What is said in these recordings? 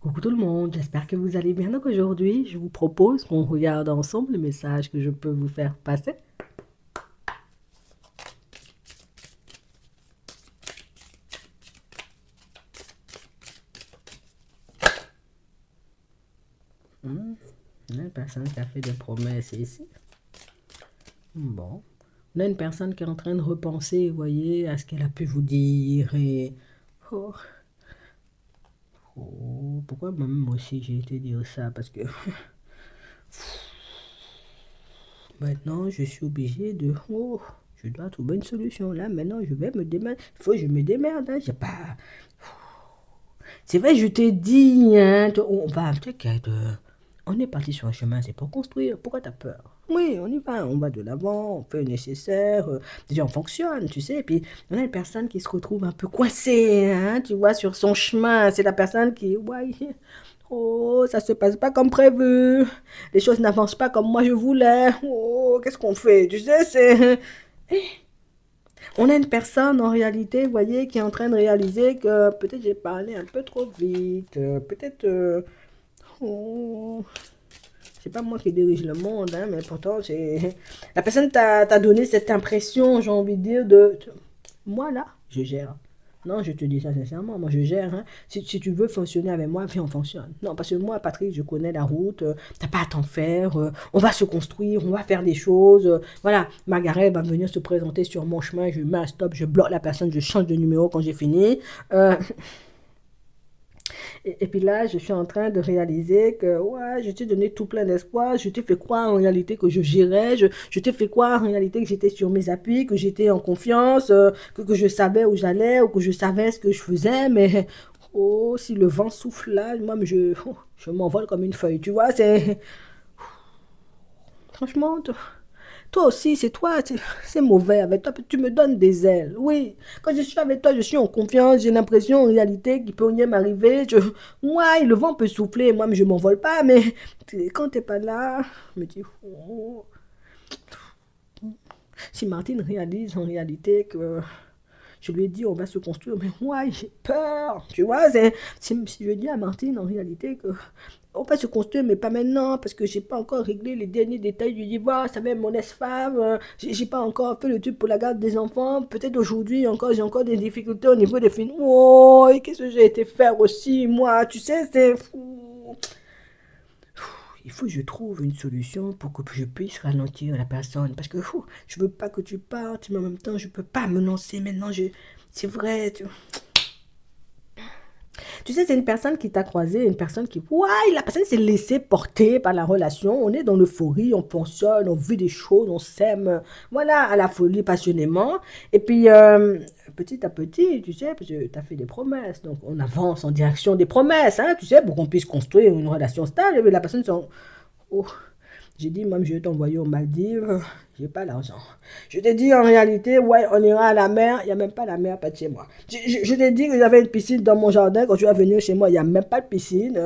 Coucou tout le monde, j'espère que vous allez bien. Donc aujourd'hui, je vous propose qu'on regarde ensemble le message que je peux vous faire passer. On a une personne qui a fait des promesses ici. Bon. On a une personne qui est en train de repenser, vous voyez, à ce qu'elle a pu vous dire et... Oh, pourquoi moi aussi j'ai été dire ça? Parce que maintenant je suis obligé de... Oh, je dois trouver une solution. Là, maintenant, je vais me démerder. Il faut que je me démerde. Hein. J'ai pas... C'est vrai, je t'ai dit, hein, on va, t'inquiète, on est parti sur un chemin, c'est pour construire. Pourquoi t'as peur? Oui, on va de l'avant, on fait le nécessaire. Déjà, on fonctionne, tu sais. Et puis, on a une personne qui se retrouve un peu coincée, hein, tu vois, sur son chemin. C'est la personne qui, ouais, oh, ça se passe pas comme prévu. Les choses n'avancent pas comme moi je voulais. Oh, qu'est-ce qu'on fait? Tu sais, c'est... On a une personne en réalité, vous voyez, qui est en train de réaliser que peut-être j'ai parlé un peu trop vite, peut-être, oh, c'est pas moi qui dirige le monde, hein, mais pourtant c'est la personne t'a donné cette impression, j'ai envie de dire moi là, je gère. Non, je te dis ça sincèrement, moi je gère. Hein. Si tu veux fonctionner avec moi, viens, on fonctionne. Non, parce que moi, Patrick, je connais la route, t'as pas à t'en faire, on va se construire, on va faire des choses. Voilà, Margaret va venir se présenter sur mon chemin, je mets un stop, je bloque la personne, je change de numéro quand j'ai fini. Et puis là, je suis en train de réaliser que ouais, je t'ai donné tout plein d'espoir, je t'ai fait croire en réalité que je gérais, je t'ai fait croire en réalité que j'étais sur mes appuis, que j'étais en confiance, que je savais où j'allais ou que je savais ce que je faisais, mais oh, si le vent souffle là, moi, je m'envole comme une feuille, tu vois, c'est... Franchement, toi aussi, c'est toi, c'est mauvais avec toi, tu me donnes des ailes. Oui, quand je suis avec toi, je suis en confiance, j'ai l'impression en réalité qu'il peut rien m'arriver. Ouais, le vent peut souffler, moi, mais je m'envole pas, mais quand t'es pas là, je me dis, oh, si Martine réalise en réalité que je lui ai dit on va se construire, mais moi j'ai peur, tu vois, si je dis à Martine en réalité que on va se construire, mais pas maintenant, parce que j'ai pas encore réglé les derniers détails du divorce avec mon ex-femme, j'ai pas encore fait le truc pour la garde des enfants, peut-être aujourd'hui encore, j'ai encore des difficultés au niveau des finances, oh, et qu'est-ce que j'ai été faire aussi, moi, tu sais, c'est fou. Il faut que je trouve une solution pour que je puisse ralentir la personne. Parce que je veux pas que tu partes, mais en même temps, je peux pas me lancer maintenant. C'est vrai. Tu sais, c'est une personne qui t'a croisé, une personne qui... Ouais, la personne s'est laissée porter par la relation. On est dans l'euphorie, on fonctionne, on vit des choses, on s'aime. Voilà, à la folie, passionnément. Et puis, petit à petit, tu sais, parce que tu as fait des promesses. Donc, on avance en direction des promesses, hein, tu sais, pour qu'on puisse construire une relation stable. Et puis, la personne, oh, j'ai dit, même, je vais t'envoyer aux Maldives. J'ai pas l'argent. Je t'ai dit, en réalité, ouais, on ira à la mer. Il n'y a même pas la mer près de chez moi. Je t'ai dit que j'avais une piscine dans mon jardin. Quand tu vas venir chez moi, il n'y a même pas de piscine.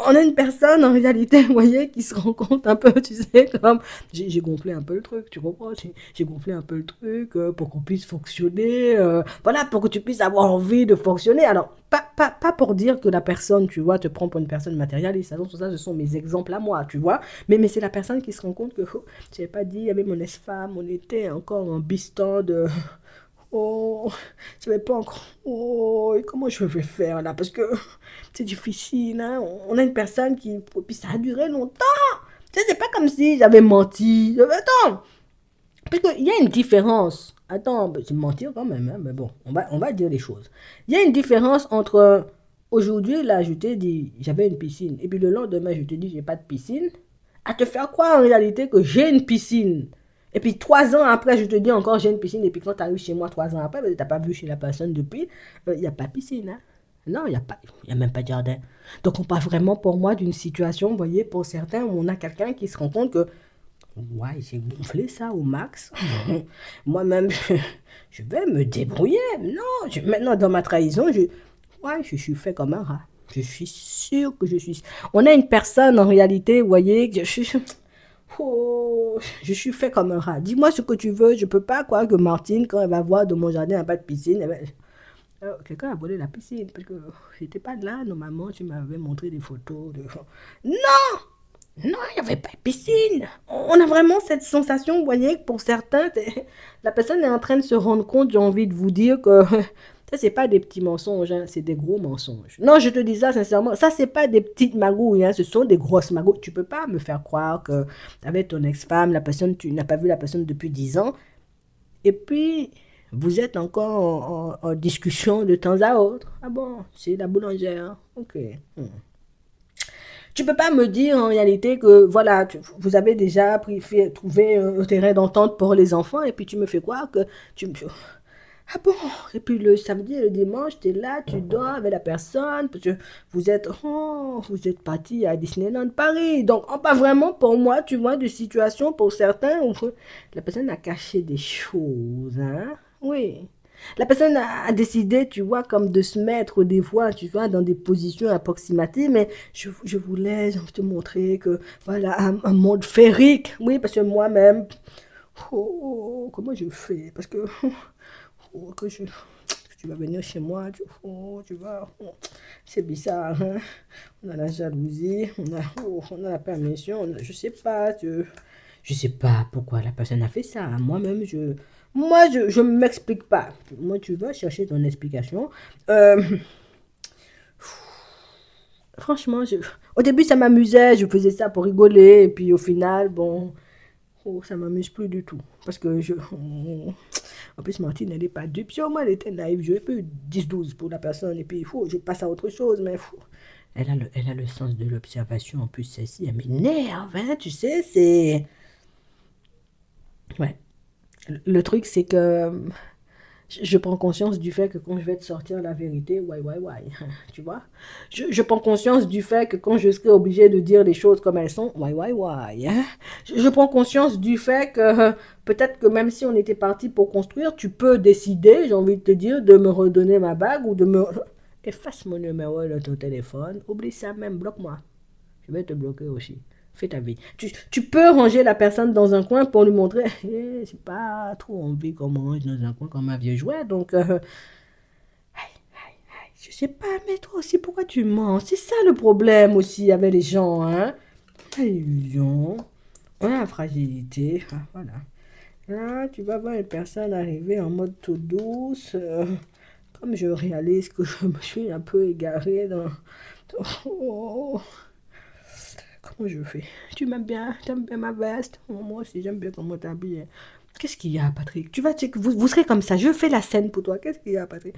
On a une personne, en réalité, vous voyez, qui se rend compte un peu, tu sais, comme... J'ai gonflé un peu le truc, tu comprends? J'ai gonflé un peu le truc pour qu'on puisse fonctionner. Voilà, pour que tu puisses avoir envie de fonctionner. Alors, pas pour dire que la personne, tu vois, te prend pour une personne matérialiste. Ça, ce sont mes exemples à moi, tu vois. Mais c'est la personne qui se rend compte que, oh, je n'avais pas dit, il y avait mon ex-femme, on était encore en bistan de... Oh, je ne savais pas encore... Oh, et comment je vais faire là? Parce que c'est difficile, hein. On a une personne qui... Puis ça a duré longtemps. Tu sais, c'est pas comme si j'avais menti. Attends, parce qu'il y a une différence. Attends, bah, c'est mentir quand même, hein, mais bon, on va dire les choses. Il y a une différence entre aujourd'hui, là, je t'ai dit, j'avais une piscine, et puis le lendemain, je te dis, j'ai pas de piscine. À te faire croire en réalité que j'ai une piscine. Et puis 3 ans après, je te dis encore, j'ai une piscine, et puis quand tu arrives chez moi 3 ans après, tu n'as pas vu chez la personne depuis, il n'y a pas de piscine, hein. Non, il y a même pas de jardin. Donc on parle vraiment pour moi d'une situation, vous voyez, pour certains, où on a quelqu'un qui se rend compte que ouais, j'ai gonflé ça au max. Moi-même, je vais me débrouiller. Non, maintenant, dans ma trahison, ouais, je suis fait comme un rat. Je suis sûr que je suis... On a une personne, en réalité, vous voyez, oh, je suis fait comme un rat. Dis-moi ce que tu veux. Je peux pas croire que Martine, quand elle va voir de mon jardin, un pas de piscine, Quelqu'un a volé la piscine parce que j'étais pas là. Normalement, tu m'avais montré des photos de. Non, non, il n'y avait pas de piscine. On a vraiment cette sensation, vous voyez, que pour certains, la personne est en train de se rendre compte, j'ai envie de vous dire que ça, c'est pas des petits mensonges, hein, c'est des gros mensonges. Non, je te dis ça sincèrement, ça, c'est pas des petites magouilles, hein, ce sont des grosses magouilles. Tu peux pas me faire croire que avec ton ex-femme, la personne, tu n'as pas vu la personne depuis 10 ans, et puis vous êtes encore en discussion de temps à autre. Ah bon, c'est la boulangère, ok. Hmm. Tu peux pas me dire en réalité que voilà, vous avez déjà trouvé un terrain d'entente pour les enfants et puis tu me fais croire que tu me... Ah bon? Et puis le samedi et le dimanche, tu es là, tu dors avec la personne, parce que vous êtes parti à Disneyland Paris. Donc, pas vraiment pour moi, tu vois, de situation pour certains où la personne a caché des choses, hein? Oui. La personne a décidé, tu vois, comme de se mettre des fois, tu vois, dans des positions approximatives, mais je voulais te montrer que, voilà, un monde féerique. Oui, parce que moi-même, comment je fais? Parce que, que tu vas venir chez moi, tu vas, c'est bizarre, hein? On a la jalousie, on a la permission, je sais pas, je sais pas pourquoi la personne a fait ça. Moi-même, je m'explique pas. Moi, tu vas chercher ton explication. Euh, Franchement, au début, ça m'amusait, je faisais ça pour rigoler, et puis au final, bon, ça m'amuse plus du tout. Parce que en plus, Martine, elle n'est pas dupe. Sur moi, elle était naïve. Je peux 10-12 pour la personne, et puis je passe à autre chose, mais elle a le sens de l'observation. En plus, celle-ci, elle m'énerve, hein, tu sais, c'est... Ouais. Le truc, c'est que je prends conscience du fait que quand je vais te sortir la vérité, tu vois, je prends conscience du fait que quand je serai obligé de dire les choses comme elles sont, hein. Je prends conscience du fait que peut-être que même si on était parti pour construire, tu peux décider, j'ai envie de te dire, de me redonner ma bague ou de me... Efface mon numéro de ton téléphone, oublie ça même, bloque-moi. Je vais te bloquer aussi. Fais ta vie. Tu peux ranger la personne dans un coin pour lui montrer, c'est pas trop envie qu'on me range dans un coin comme un vieux jouet, donc je sais pas, mais toi aussi, pourquoi tu mens? C'est ça le problème aussi avec les gens, hein? On a l'illusion, on a la fragilité, voilà. Là, tu vas voir une personne arriver en mode tout douce, comme je réalise que je me suis un peu égarée dans... Oh, comment je fais? Tu m'aimes bien? T'aimes bien ma veste? Moi aussi, j'aime bien comment t'habilles. Qu'est-ce qu'il y a, Patrick? Tu vas, vous serez comme ça. Je fais la scène pour toi. Qu'est-ce qu'il y a, Patrick?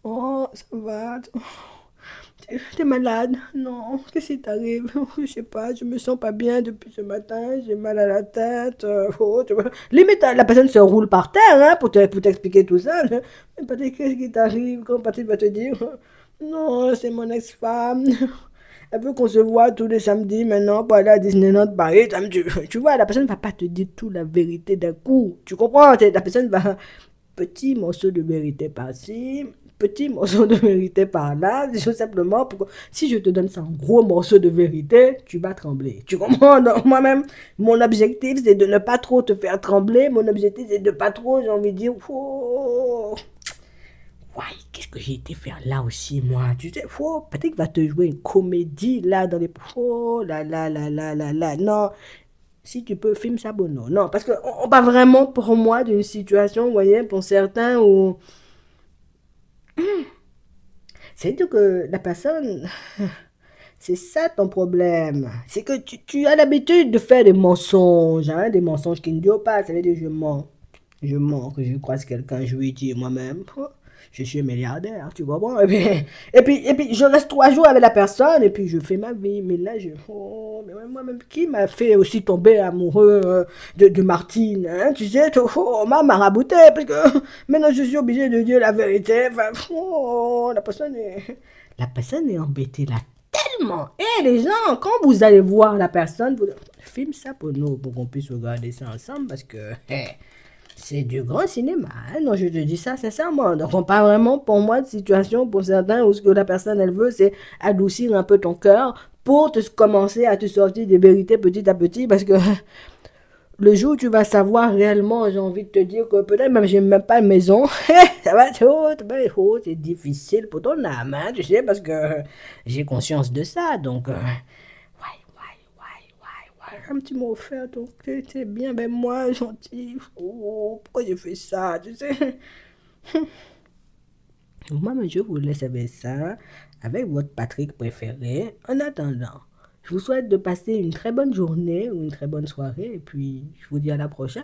Oh, ça va. T'es malade? Non. Qu'est-ce qui t'arrive? Je sais pas. Je me sens pas bien depuis ce matin. J'ai mal à la tête. Tu vois. Limite, la personne se roule par terre hein, pour t'expliquer tout ça. Mais Patrick, qu'est-ce qui t'arrive? Quand Patrick va te dire, non, c'est mon ex-femme. Elle veut qu'on se voit tous les samedis maintenant pour aller à Disneyland Paris. Tu vois, la personne ne va pas te dire toute la vérité d'un coup. Tu comprends? La personne va... Petit morceau de vérité par-ci, petit morceau de vérité par-là. Tout simplement, si je te donne ça en gros morceau de vérité, tu vas trembler. Tu comprends? Donc, moi-même, mon objectif, c'est de ne pas trop te faire trembler. Mon objectif, c'est de pas trop, j'ai envie de dire... Oh, ouais, qu'est-ce que j'ai été faire là aussi, moi? Tu sais, peut-être qu'il va te jouer une comédie là dans les. Oh là là là là là là. Non, si tu peux, filme ça, bon, non. Non, parce qu'on parle vraiment pour moi d'une situation, vous voyez, pour certains où. C'est-à-dire que la personne. C'est ça ton problème. C'est que tu as l'habitude de faire des mensonges, hein, des mensonges qui ne durent pas. Ça veut dire je mens. Je mens que je croise quelqu'un, je lui dis moi-même. Je suis milliardaire, tu vois bon. Et puis, je reste 3 jours avec la personne et puis je fais ma vie. Mais là, mais moi-même, qui m'a fait aussi tomber amoureux de Martine, hein, tu sais, on m'a marabouté parce que maintenant je suis obligé de dire la vérité. Enfin, la personne est embêtée là tellement. Et les gens, quand vous allez voir la personne, vous filme ça pour nous, pour qu'on puisse regarder ça ensemble parce que c'est du grand cinéma. Hein? Non, je te dis ça sincèrement. Donc, on parle vraiment pour moi de situation pour certains où ce que la personne elle veut, c'est adoucir un peu ton cœur pour commencer à te sortir des vérités petit à petit parce que Le jour où tu vas savoir réellement, j'ai envie de te dire que peut-être même j'ai même pas une maison, ça va être haut, c'est difficile pour ton âme, hein, tu sais, parce que j'ai conscience de ça, donc, ouais, comme tu m'as offert, donc t'es bien, ben moi, gentil, oh, pourquoi j'ai fait ça, tu sais. Moi, mais je vous laisse avec ça, avec votre Patrick préféré. En attendant, je vous souhaite de passer une très bonne journée ou une très bonne soirée, et puis je vous dis à la prochaine.